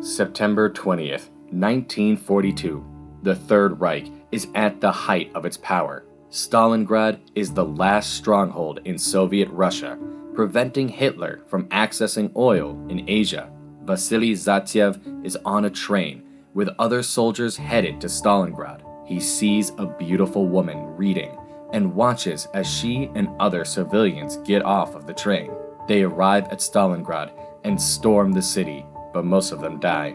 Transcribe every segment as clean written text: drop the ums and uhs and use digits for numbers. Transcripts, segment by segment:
September 20th, 1942. The Third Reich is at the height of its power. Stalingrad is the last stronghold in Soviet Russia, preventing Hitler from accessing oil in Asia. Vasily Zaitsev is on a train with other soldiers headed to Stalingrad. He sees a beautiful woman reading and watches as she and other civilians get off of the train. They arrive at Stalingrad and storm the city, but most of them die.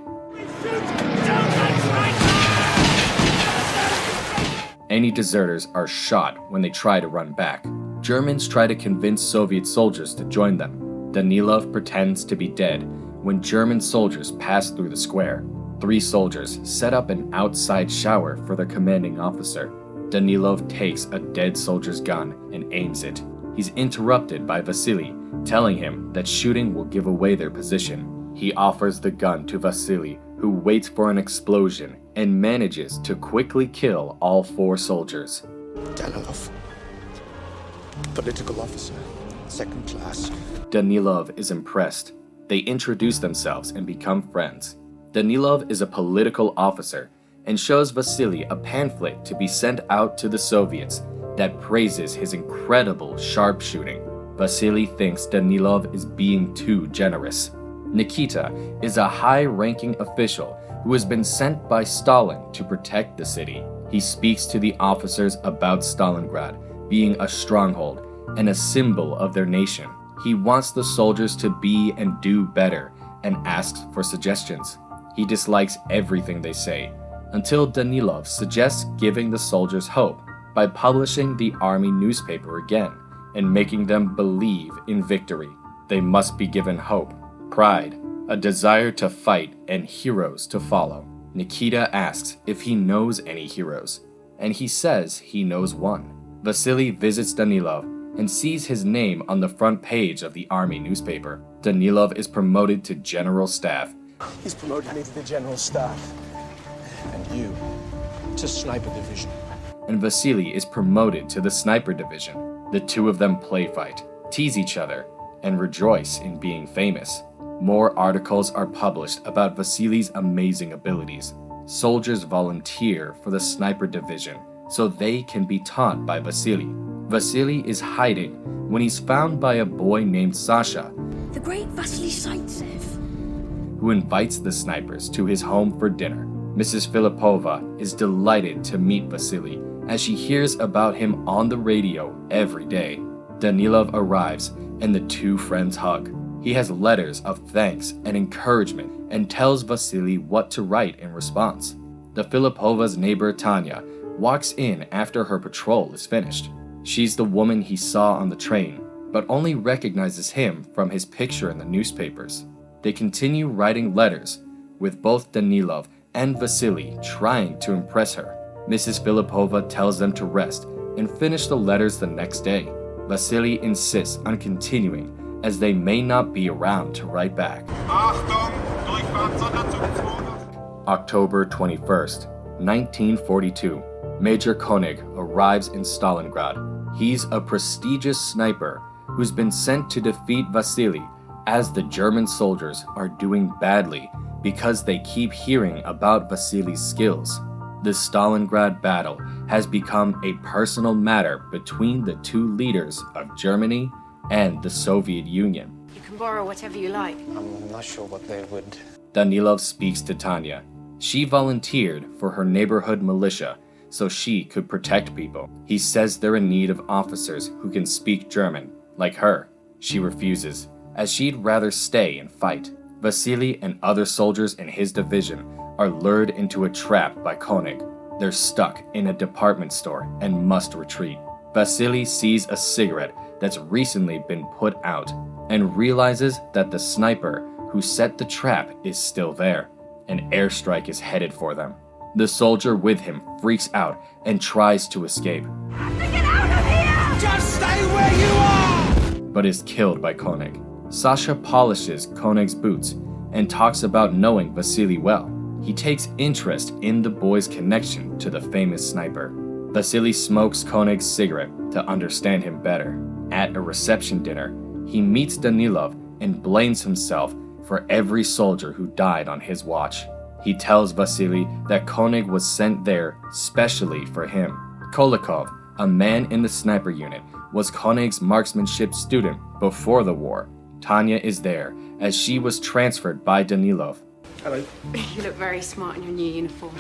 Any deserters are shot when they try to run back. Germans try to convince Soviet soldiers to join them. Danilov pretends to be dead when German soldiers pass through the square. 3 soldiers set up an outside shower for their commanding officer. Danilov takes a dead soldier's gun and aims it. He's interrupted by Vasily, telling him that shooting will give away their position. He offers the gun to Vasily, who waits for an explosion and manages to quickly kill all 4 soldiers. Danilov, political officer, 2nd class. Danilov is impressed. They introduce themselves and become friends. Danilov is a political officer and shows Vasily a pamphlet to be sent out to the Soviets that praises his incredible sharpshooting. Vasily thinks Danilov is being too generous. Nikita is a high-ranking official who has been sent by Stalin to protect the city. He speaks to the officers about Stalingrad being a stronghold and a symbol of their nation. He wants the soldiers to be and do better and asks for suggestions. He dislikes everything they say, until Danilov suggests giving the soldiers hope by publishing the army newspaper again and making them believe in victory. They must be given hope, pride, a desire to fight, and heroes to follow. Nikita asks if he knows any heroes, and he says he knows one. Vasily visits Danilov and sees his name on the front page of the army newspaper. Danilov is promoted to general staff. He's promoted me to the general staff. And you to sniper division. And Vasily is promoted to the sniper division. The two of them play fight, tease each other, and rejoice in being famous. More articles are published about Vasily's amazing abilities. Soldiers volunteer for the sniper division so they can be taught by Vasily. Vasily is hiding when he's found by a boy named Sasha, the great Vasily Zaitsev, who invites the snipers to his home for dinner. Mrs. Filipova is delighted to meet Vasily as she hears about him on the radio every day. Danilov arrives and the two friends hug. He has letters of thanks and encouragement and tells Vasily what to write in response. The Filipova's neighbor Tanya walks in after her patrol is finished. She's the woman he saw on the train, but only recognizes him from his picture in the newspapers. They continue writing letters, with both Danilov and Vasily trying to impress her. Mrs. Filipova tells them to rest and finish the letters the next day. Vasily insists on continuing as they may not be around to write back. October 21st, 1942. Major Koenig arrives in Stalingrad. He's a prestigious sniper who's been sent to defeat Vasily as the German soldiers are doing badly because they keep hearing about Vasily's skills. The Stalingrad battle has become a personal matter between the two leaders of Germany and the Soviet Union. You can borrow whatever you like. I'm not sure what they would. Danilov speaks to Tanya. She volunteered for her neighborhood militia so she could protect people. He says they're in need of officers who can speak German, like her. She refuses, as she'd rather stay and fight. Vasily and other soldiers in his division are lured into a trap by Koenig. They're stuck in a department store and must retreat. Vasily sees a cigarette that's recently been put out and realizes that the sniper who set the trap is still there. An airstrike is headed for them. The soldier with him freaks out and tries to escape, Get out of here! Just stay where you are! but is killed by Koenig. Sasha polishes Koenig's boots and talks about knowing Vasily well. He takes interest in the boy's connection to the famous sniper. Vasily smokes Koenig's cigarette to understand him better. At a reception dinner, he meets Danilov and blames himself for every soldier who died on his watch. He tells Vasily that Koenig was sent there specially for him. Kolikov, a man in the sniper unit, was Koenig's marksmanship student before the war. Tanya is there, as she was transferred by Danilov. Hello. You look very smart in your new uniform.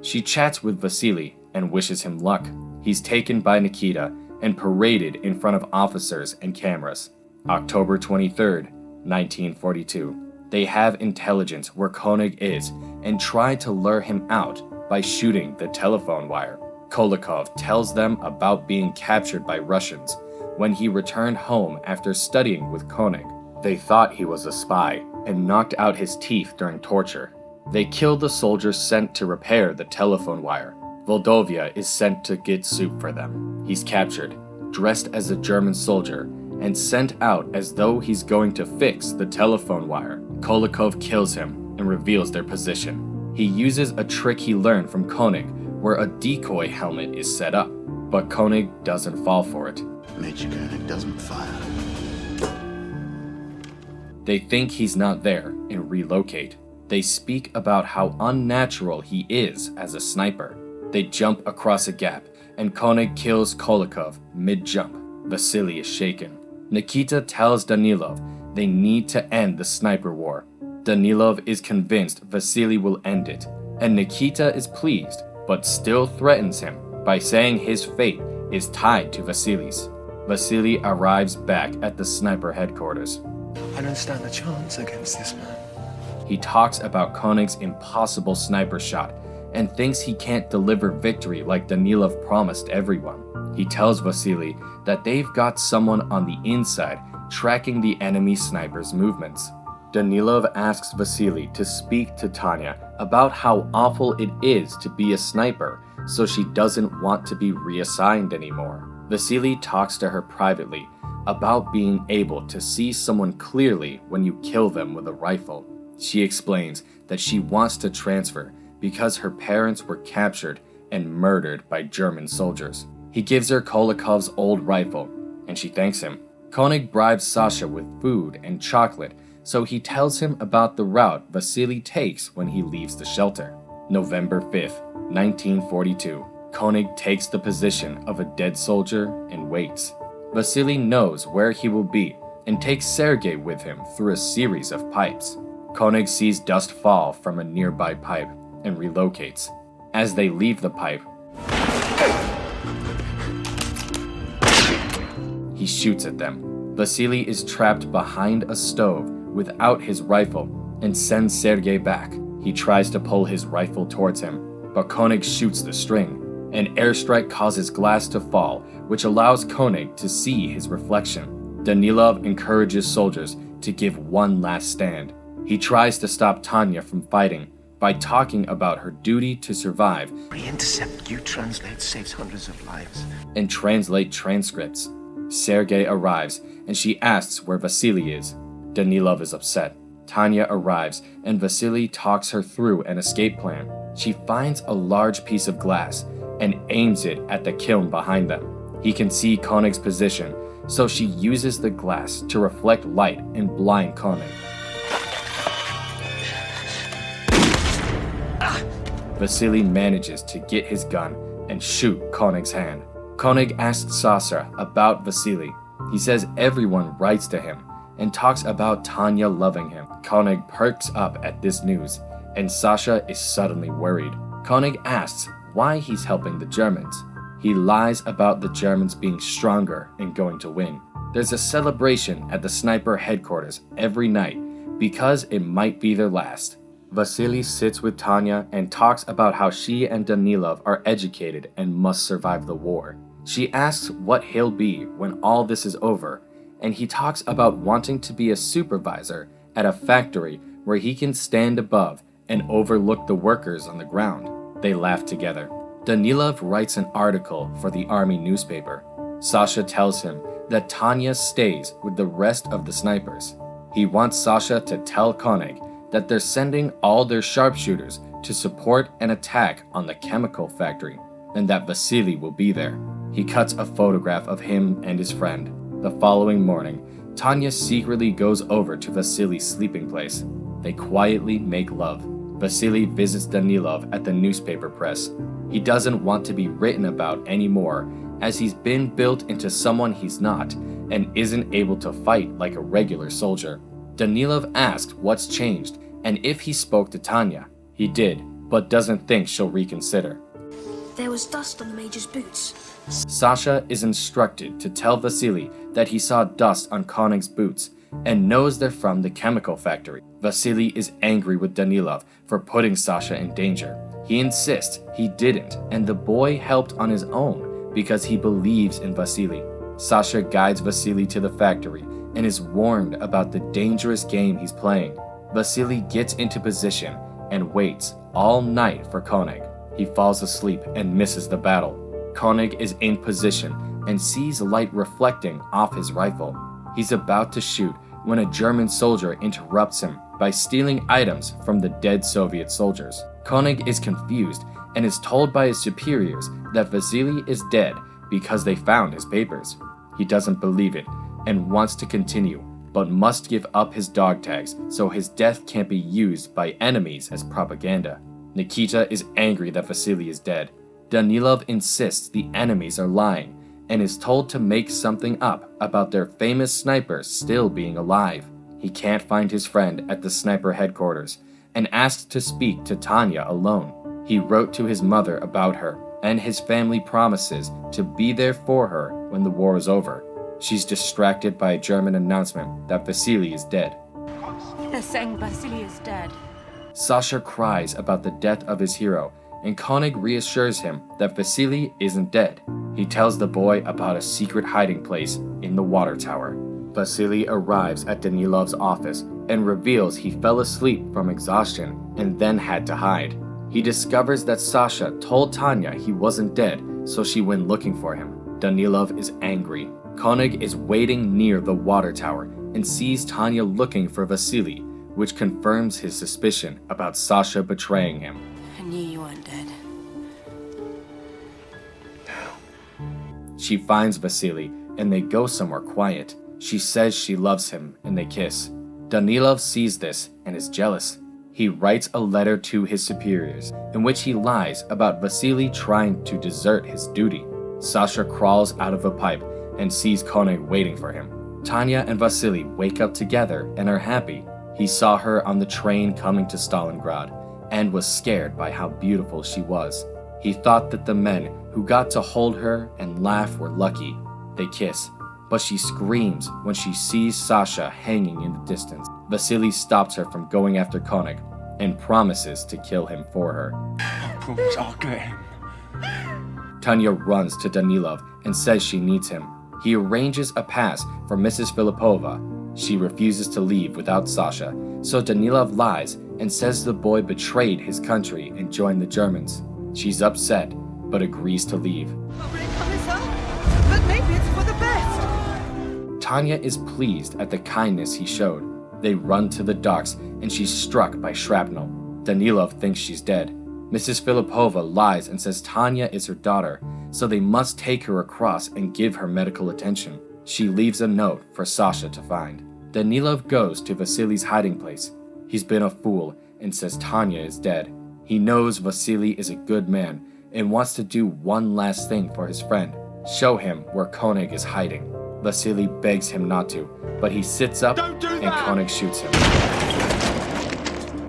She chats with Vasily and wishes him luck. He's taken by Nikita and paraded in front of officers and cameras. October 23rd, 1942. They have intelligence where Koenig is and try to lure him out by shooting the telephone wire. Kolikov tells them about being captured by Russians when he returned home after studying with Koenig. They thought he was a spy and knocked out his teeth during torture. They killed the soldiers sent to repair the telephone wire. Voldovia is sent to get soup for them. He's captured, dressed as a German soldier, and sent out as though he's going to fix the telephone wire. Kolikov kills him and reveals their position. He uses a trick he learned from Koenig where a decoy helmet is set up, but Koenig doesn't fall for it. Major Koenig doesn't fire. They think he's not there and relocate. They speak about how unnatural he is as a sniper. They jump across a gap, and Koenig kills Kolikov mid-jump. Vasily is shaken. Nikita tells Danilov they need to end the sniper war. Danilov is convinced Vasily will end it, and Nikita is pleased, but still threatens him by saying his fate is tied to Vasily's. Vasily arrives back at the sniper headquarters. I don't stand a chance against this man. He talks about Koenig's impossible sniper shot and thinks he can't deliver victory like Danilov promised everyone. He tells Vasily that they've got someone on the inside tracking the enemy sniper's movements. Danilov asks Vasily to speak to Tanya about how awful it is to be a sniper, so she doesn't want to be reassigned anymore. Vasily talks to her privately about being able to see someone clearly when you kill them with a rifle. She explains that she wants to transfer because her parents were captured and murdered by German soldiers. He gives her Kolikov's old rifle, and she thanks him. Koenig bribes Sasha with food and chocolate, so he tells him about the route Vasily takes when he leaves the shelter. November 5th, 1942. Koenig takes the position of a dead soldier and waits. Vasily knows where he will be and takes Sergei with him through a series of pipes. Koenig sees dust fall from a nearby pipe and relocates. As they leave the pipe, he shoots at them. Vasily is trapped behind a stove without his rifle and sends Sergei back. He tries to pull his rifle towards him, but Koenig shoots the string. An airstrike causes glass to fall, which allows Koenig to see his reflection. Danilov encourages soldiers to give one last stand. He tries to stop Tanya from fighting by talking about her duty to survive We intercept, you translate, saves hundreds of lives. and translate transcripts. Sergei arrives and she asks where Vasily is. Danilov is upset. Tanya arrives and Vasily talks her through an escape plan. She finds a large piece of glass and aims it at the kiln behind them. He can see Koenig's position, so she uses the glass to reflect light and blind Koenig. Vasily manages to get his gun and shoot Koenig's hand. Koenig asks Sasha about Vasily. He says everyone writes to him and talks about Tanya loving him. Koenig perks up at this news, and Sasha is suddenly worried. Koenig asks why he's helping the Germans. He lies about the Germans being stronger and going to win. There's a celebration at the sniper headquarters every night because it might be their last. Vasily sits with Tanya and talks about how she and Danilov are educated and must survive the war. She asks what he'll be when all this is over, and he talks about wanting to be a supervisor at a factory where he can stand above and overlook the workers on the ground. They laugh together. Danilov writes an article for the army newspaper. Sasha tells him that Tanya stays with the rest of the snipers. He wants Sasha to tell Koenig that they're sending all their sharpshooters to support an attack on the chemical factory, and that Vasily will be there. He cuts a photograph of him and his friend. The following morning, Tanya secretly goes over to Vasily's sleeping place. They quietly make love. Vasily visits Danilov at the newspaper press. He doesn't want to be written about anymore, as he's been built into someone he's not and isn't able to fight like a regular soldier. Danilov asked what's changed and if he spoke to Tanya. He did, but doesn't think she'll reconsider. There was dust on the Major's boots. Sasha is instructed to tell Vasily that he saw dust on Konig's boots and knows they're from the chemical factory. Vasily is angry with Danilov for putting Sasha in danger. He insists he didn't, and the boy helped on his own because he believes in Vasily. Sasha guides Vasily to the factory and is warned about the dangerous game he's playing. Vasily gets into position and waits all night for Konig. He falls asleep and misses the battle. Konig is in position and sees light reflecting off his rifle. He's about to shoot when a German soldier interrupts him by stealing items from the dead Soviet soldiers. Konig is confused and is told by his superiors that Vasily is dead because they found his papers. He doesn't believe it and wants to continue, but must give up his dog tags so his death can't be used by enemies as propaganda. Nikita is angry that Vasily is dead. Danilov insists the enemies are lying and is told to make something up about their famous snipers still being alive. He can't find his friend at the sniper headquarters and asks to speak to Tanya alone. He wrote to his mother about her, and his family promises to be there for her when the war is over. She's distracted by a German announcement that Vasily is dead. They're saying Vasily is dead. Sasha cries about the death of his hero, and Konig reassures him that Vasily isn't dead. He tells the boy about a secret hiding place in the water tower. Vasily arrives at Danilov's office and reveals he fell asleep from exhaustion and then had to hide. He discovers that Sasha told Tanya he wasn't dead, so she went looking for him. Danilov is angry. Konig is waiting near the water tower and sees Tanya looking for Vasily, which confirms his suspicion about Sasha betraying him. I knew you weren't dead. She finds Vasily and they go somewhere quiet. She says she loves him and they kiss. Danilov sees this and is jealous. He writes a letter to his superiors in which he lies about Vasily trying to desert his duty. Sasha crawls out of a pipe and sees Konig waiting for him. Tanya and Vasily wake up together and are happy. He saw her on the train coming to Stalingrad and was scared by how beautiful she was. He thought that the men who got to hold her and laugh were lucky. They kiss, but she screams when she sees Sasha hanging in the distance. Vasily stops her from going after Konig and promises to kill him for her. I promise I'll get him. Tanya runs to Danilov and says she needs him. He arranges a pass for Mrs. Filipova. She refuses to leave without Sasha, so Danilov lies and says the boy betrayed his country and joined the Germans. She's upset, but agrees to leave. But maybe it's for the best. Tanya is pleased at the kindness he showed. They run to the docks and she's struck by shrapnel. Danilov thinks she's dead. Mrs. Filipova lies and says Tanya is her daughter, so they must take her across and give her medical attention. She leaves a note for Sasha to find. Danilov goes to Vasily's hiding place. He's been a fool and says Tanya is dead. He knows Vasily is a good man and wants to do one last thing for his friend, show him where Konig is hiding. Vasily begs him not to, but he sits up and Konig shoots him.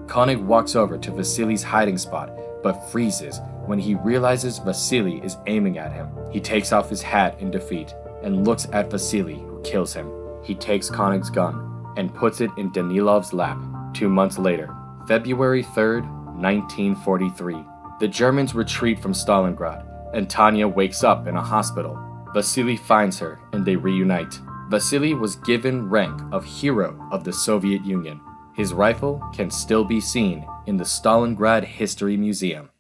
Konig walks over to Vasily's hiding spot, but freezes when he realizes Vasily is aiming at him. He takes off his hat in defeat and looks at Vasily, who kills him. He takes Konig's gun and puts it in Danilov's lap. 2 months later, February 3rd, 1943, the Germans retreat from Stalingrad, and Tanya wakes up in a hospital. Vasily finds her and they reunite. Vasily was given rank of Hero of the Soviet Union. His rifle can still be seen in the Stalingrad History Museum.